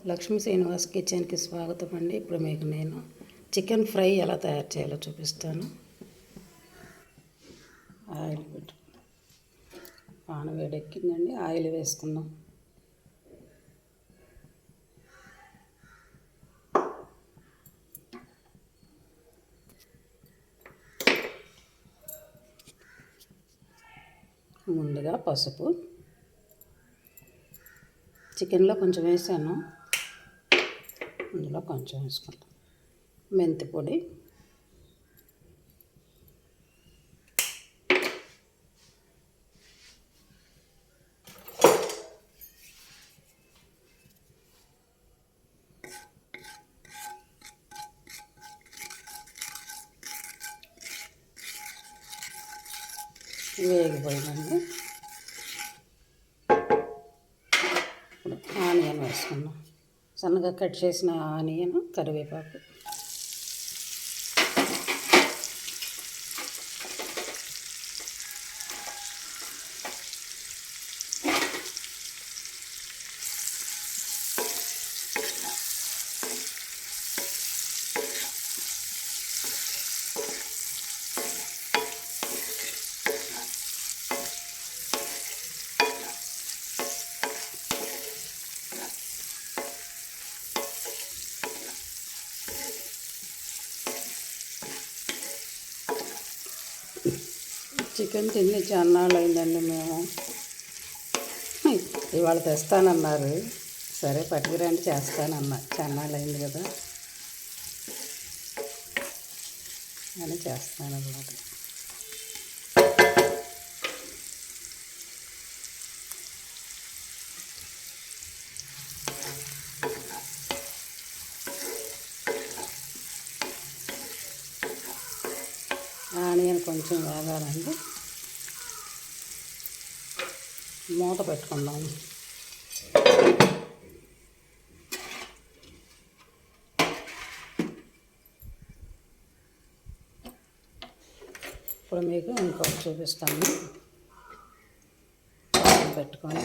లక్ష్మీ శ్రీనివాస్ కిచెన్కి స్వాగతం అండి. ఇప్పుడు మీకు నేను చికెన్ ఫ్రై ఎలా తయారు చేయాలో చూపిస్తాను. ఆయిల్ పెట్టు, పాన వేడెక్కిందండి. ఆయిల్ వేసుకుందాం. ముందుగా పసుపు, చికెన్లో కొంచెం వేసాను, ఇందులో కొంచెం వేసుకుంటాం. మెంతి పొడి, వేగిపోయిందండి. ఇప్పుడు ఆనియన్ వేసుకుందాం. సన్నగా కట్ చేసిన ఆనియన్, కరివేపాకు, చికెన్ తిని చాన్నాళ్ళు అయిందండి. మేము ఇవాళ తెస్తానన్నారు. సరే పట్టుకురండి, చేస్తానన్నా. చాన్నాళ్ళు అయింది కదా అని చేస్తాను అన్నమాట. ఆనియన్ కొంచెం వేగాలండి. మూత పెట్టుకుందాం. ఇప్పుడు మీకు ఇంకొకటి చూపిస్తాను. పెట్టుకొని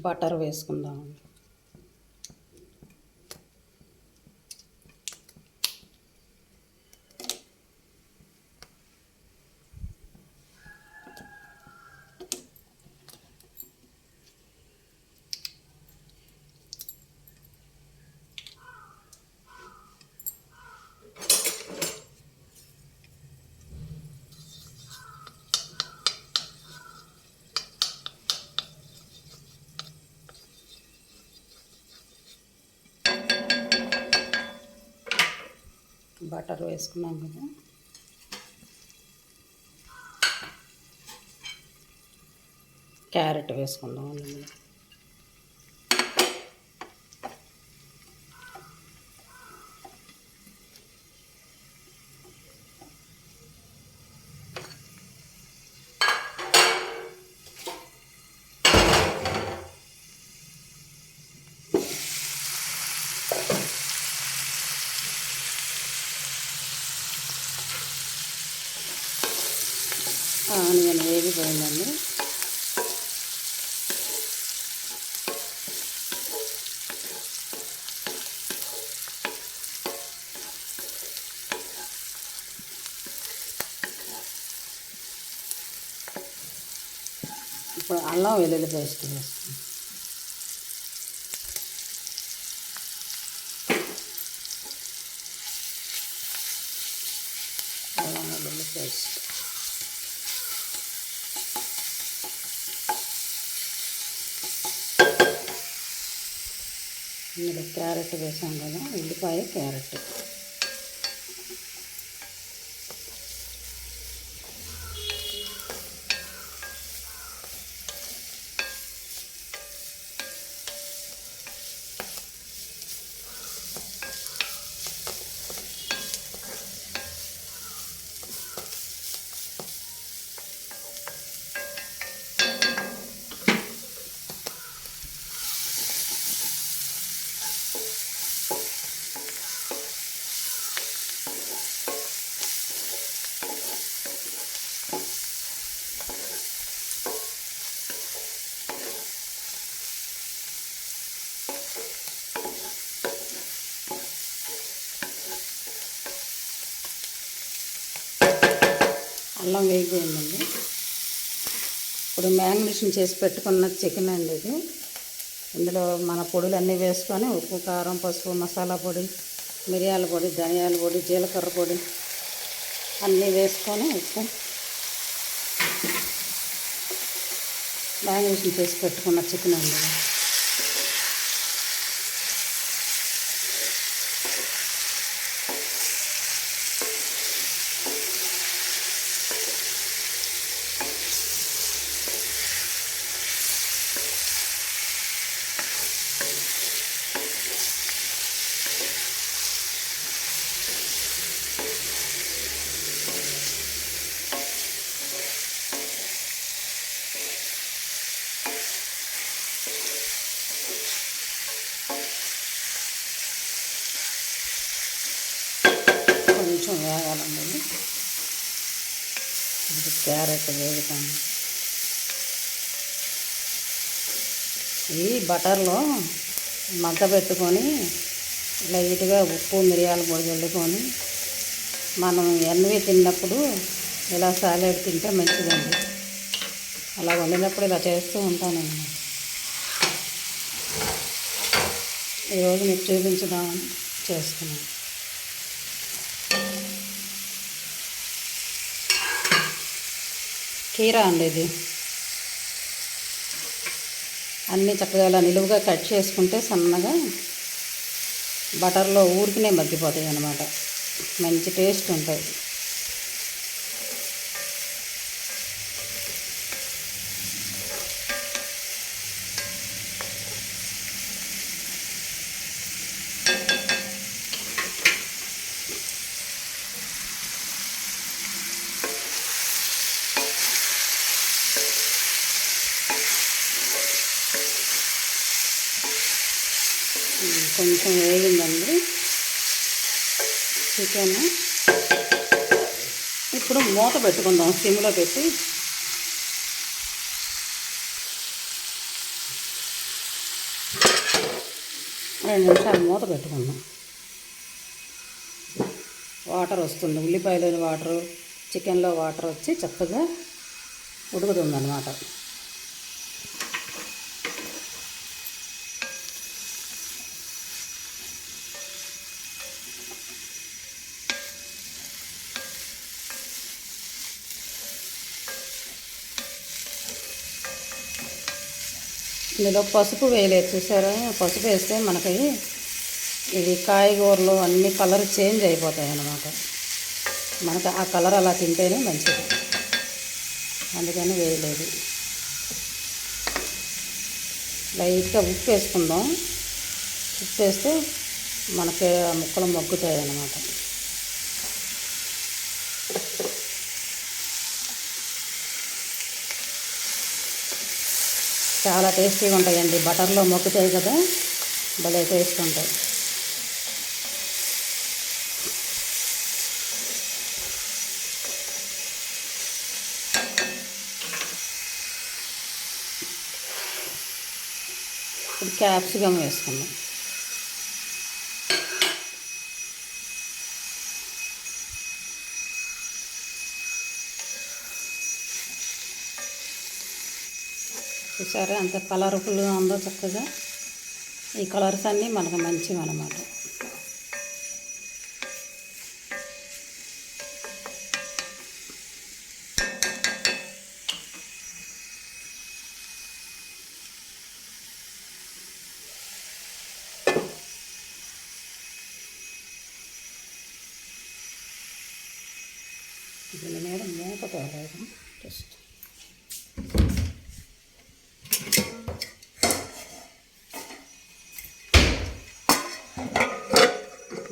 బటర్ వేసుకుందాం. బటర్ వేసుకున్నాం కదా, క్యారెట్ వేసుకుందాం. అందులో ఆనియన్ వేగిపోయిందండి. ఇప్పుడు అల్లం వెల్లుల్లి పేస్ట్ వేస్తాం. అల్లం వెల్లుల్లి పేస్ట్, ఇందులో క్యారెట్ వేసాం కదా, ఉల్లిపాయ, క్యారెట్, అల్లం వేగిపోయిందండి. ఇప్పుడు మ్యారినేషన్ చేసి పెట్టుకున్న చికెన్ అండి ఇది. ఇందులో మన పొడులు అన్నీ వేసుకొని ఉప్పు, కారం, పసుపు, మసాలా పొడి, మిరియాల పొడి, ధనియాల పొడి, జీలకర్ర పొడి అన్నీ వేసుకొని ఉప్పు మ్యారినేషన్ చేసి పెట్టుకున్న చికెన్ అండి. కొంచెం వేగాలండి. ఇది క్యారెట్ వేగుతాను. ఈ బటర్లో మగ్గ పెట్టుకొని లైట్గా ఉప్పు, మిరియాల పొడి చల్లుకొని మనం ఎన్వి తిన్నప్పుడు ఇలా సాలెడ్ తింటే మంచిదండి. అలా వండినప్పుడు ఇలా చేస్తూ ఉంటానండి. ఈరోజు మీకు చూపించుదామని చేస్తున్నాను. కీరా అండి ఇది. అన్నీ చక్కగా ఇలా నిలువుగా కట్ చేసుకుంటే సన్నగా బటర్లో ఊరికినే మగ్గిపోతాయి అన్నమాట. మంచి టేస్ట్ ఉంటుంది. కొంచెం వేగిందండి చికెన్. ఇప్పుడు మూత పెట్టుకుందాం సిమ్లో పెట్టి. 2 నిమిషాలు మూత పెట్టుకుందాం. వాటర్ వస్తుంది, ఉల్లిపాయలోని వాటరు, చికెన్లో వాటర్ వచ్చి చక్కగా ఉడుకుతుందన్నమాట. ఇందులో పసుపు వేయలేదు చూసారా. పసుపు వేస్తే మనకి ఇది కాయగూరలు అన్ని కలర్ చేంజ్ అయిపోతాయి అన్నమాట. మనకు ఆ కలర్ అలా తింటేనే మంచిది, అందుకని వేయలేదు. లైట్గా ఉప్పు వేసుకుందాం. ఉప్పు వేస్తే మనకి ఆ ముక్కలు మగ్గుతాయి అన్నమాట. చాలా టేస్టీగా ఉంటాయండి. బటర్లో మొక్కుతాయి కదా, భలే టేస్ట్ ఉంటాయి. ఇప్పుడు క్యాప్సికమ్ వేసుకుందాం. చూసారా అంత కలర్ఫుల్గా ఉందో చక్కగా. ఈ కలర్స్ అన్నీ మనకు మంచివి అన్నమాట. దీని మీద మూత తోలేదు జస్ట్.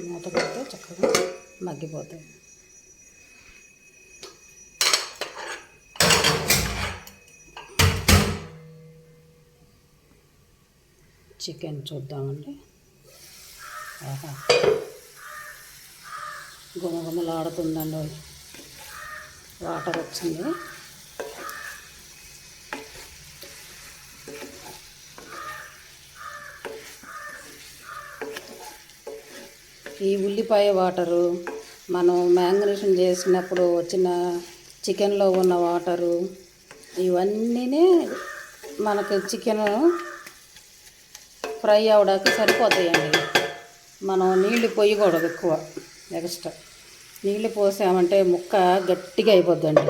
మూత పెడితే చక్కగా మగ్గిపోతాయి. చికెన్ చూద్దామండి. ఆహా, గుమగుమలాడుతుందండి. వాటర్ వచ్చింది. ఈ ఉల్లిపాయ వాటరు మనం మ్యారినేషన్ చేసినప్పుడు వచ్చిన చికెన్లో ఉన్న వాటరు ఇవన్నీ మనకు చికెన్ ఫ్రై అవడానికి సరిపోతాయండి. మనం నీళ్లు పోయకూడదు ఎక్కువ, ఎక్స్ట్రా నీళ్లు పోసామంటే ముక్క గట్టిగా అయిపోద్దండి.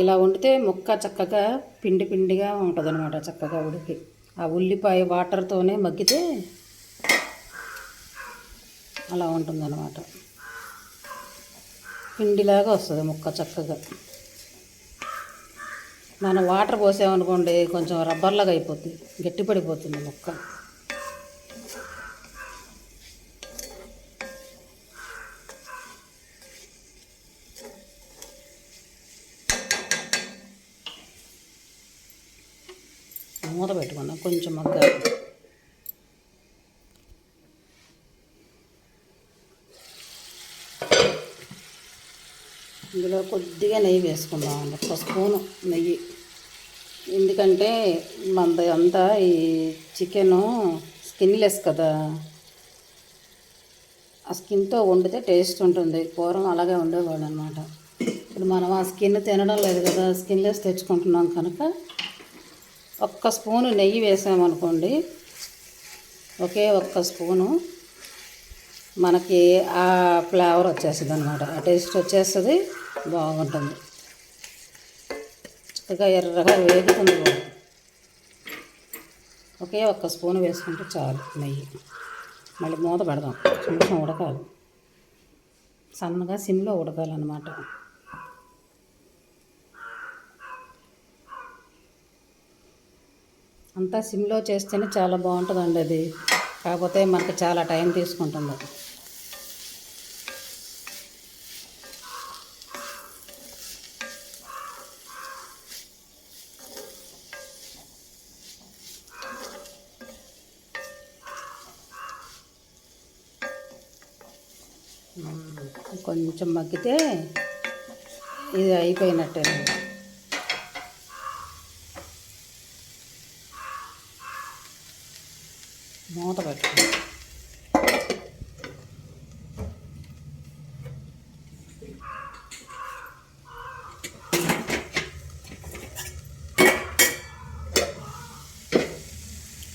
ఇలా వండితే ముక్క చక్కగా పిండి పిండిగా ఉంటుంది అనమాట. చక్కగా ఉడికి ఆ ఉల్లిపాయ వాటర్తోనే మగ్గితే అలా ఉంటుందన్నమాట. పిండిలాగా వస్తుంది ముక్క చక్కగా. మనం వాటర్ పోసామనుకోండి కొంచెం రబ్బర్లాగా అయిపోతుంది, గట్టి పడిపోతుంది ముక్క. మూత పెట్టుకున్నాం కొంచెం మగ్గాలి. ఇందులో కొద్దిగా నెయ్యి వేసుకుందాం, 1 స్పూను నెయ్యి. ఎందుకంటే మనది అంతా ఈ చికెను స్కిన్లెస్ కదా, ఆ స్కిన్తో వండితే టేస్ట్ ఉంటుంది. పూర్వం అలాగే ఉండేవాళ్ళు అనమాట. ఇప్పుడు మనం ఆ స్కిన్ తినడం లేదు కదా, స్కిన్లెస్ తెచ్చుకుంటున్నాం కనుక 1 స్పూను నెయ్యి వేసామనుకోండి, ఒకే 1 స్పూను మనకి ఆ ఫ్లేవర్ వచ్చేస్తుంది అనమాట, ఆ టేస్ట్ వచ్చేస్తుంది, బాగుంటుంది. చక్కగా ఎర్రగా వేగుతుంది కూడా. ఒకే 1 స్పూను వేసుకుంటే చాలు నెయ్యి. మళ్ళీ మూత పెడదాం, కొంచెం ఉడకాలి, సన్నగా సిమ్లో ఉడకాలన్నమాట. అంతా సిమ్లో చేస్తేనే చాలా బాగుంటుందండి అది. కాకపోతే మనకు చాలా టైం తీసుకుంటుంది. కొంచెం మగ్గితే ఇది అయిపోయినట్టే. మూత పెట్టుకో.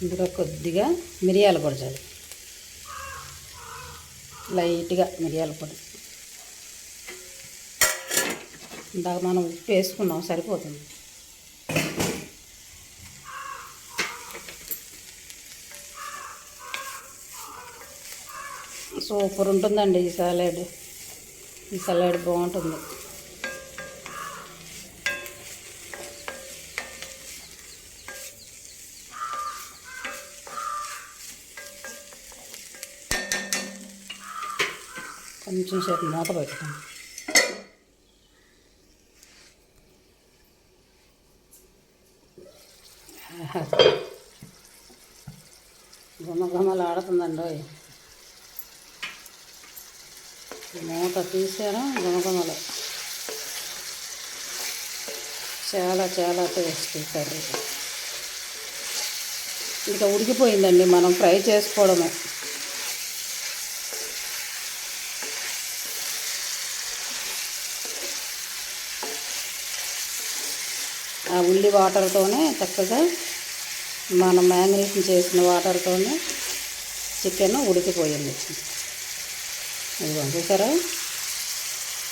ఇందులో కొద్దిగా మిరియాల పొడి చాలు, లైట్గా మిరియాల పొడి. ఇందాక మనం ఉప్పు వేసుకున్నాం, సరిపోతుంది. సూపర్ ఉంటుందండి ఈ సలాడ్. ఈ సలాడ్ బాగుంటుంది. కొంచెం సేపు మూత పెట్టుకోండి. గుమగుమలు ఆడుతుందండి. మూత తీసారా, గుమగుమలు. చాలా చాలా టేస్టీ కర్రీ. ఇంకా ఉడికిపోయిందండి, మనం ఫ్రై చేసుకోవడమే. ఆ ఉల్లి వాటర్తోనే చక్కగా మనం మ్యారినేషన్ చేసిన వాటర్తోనే చికెన్ ఉడికిపోయింది. ఇదిగో చూసారా,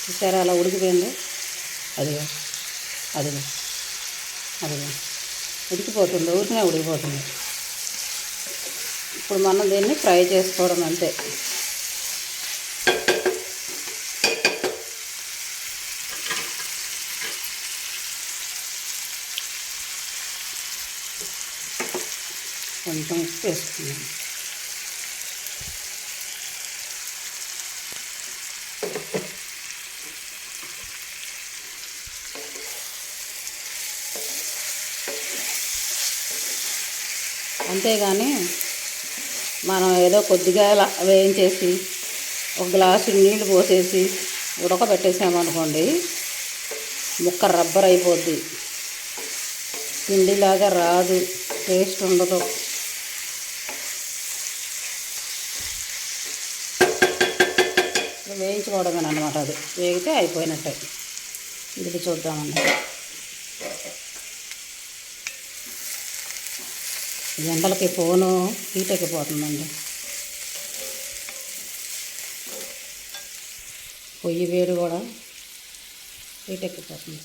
చూసారా అలా ఉడికిపోయింది. అదిగో అదిగో అదిగో ఉడికిపోతుంది, ఊరికనే ఉడికిపోతుంది. ఇప్పుడు మనం దీన్ని ఫ్రై చేసుకోవడం అంతే. కొంచెం ఉప్పు వేసుకున్నాం. అంతేగాని మనం ఏదో కొద్దిగా వేయించేసి 1 గ్లాసు నీళ్ళు పోసేసి ఉడకబెట్టేసామనుకోండి, ముక్క రబ్బర్ అయిపోద్ది, పిండిలాగా రాదు, టేస్ట్ ఉండదు. వేయించుకోవడమే అన్నమాట. అది వేగితే అయిపోయినట్టే. ఇది చూద్దామండి. ఎండలకి ఫోను హీట్ ఎక్కిపోతుందండి. పొయ్యి వేడి కూడా హీట్ ఎక్కిపోతుంది.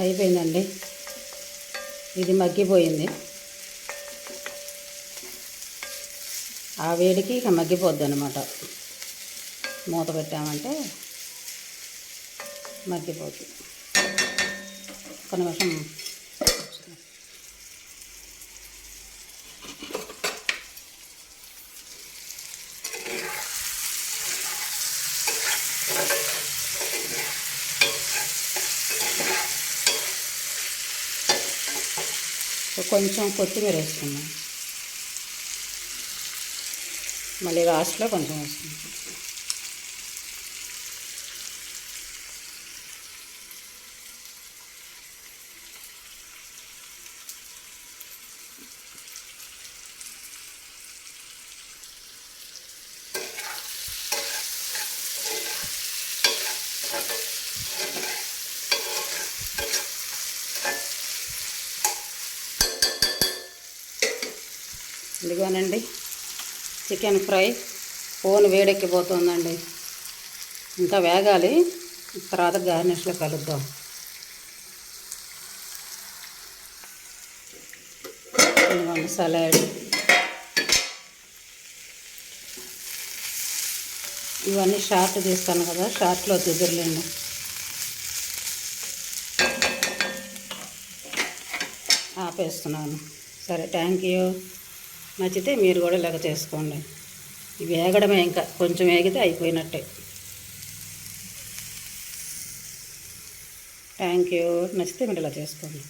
అయిపోయిందండి. ఇది మగ్గిపోయింది. ఆ వేడికి ఇక మగ్గిపోద్ది అనమాట. మూత పెట్టామంటే మగ్గిపోద్ది. ఒక నిమిషం కొంచెం కొత్తిమీర వేసుకున్నాం. మళ్ళీ లాస్ట్లో కొంచెం వేసుకున్నాం. ఇదిగోనండి చికెన్ ఫ్రై. ఫోన్ వేడెక్కిపోతుందండి. ఇంకా వేగాలి. తర్వాత గార్నిష్లో కలుద్దాం. ఇదిగోండి సలాడ్. ఇవన్నీ షార్ట్ తీస్తాను కదా, షార్ట్లో కుదురులేండి. ఆపేస్తున్నాను. సరే, థ్యాంక్ యూ. నచ్చితే మీరు కూడా ఇలాగ చేసుకోండి. ఇవి వేగడమే, ఇంకా కొంచెం వేగితే అయిపోయినట్టే. Thank you. నచ్చితే మీరు ఇలా చేసుకోండి.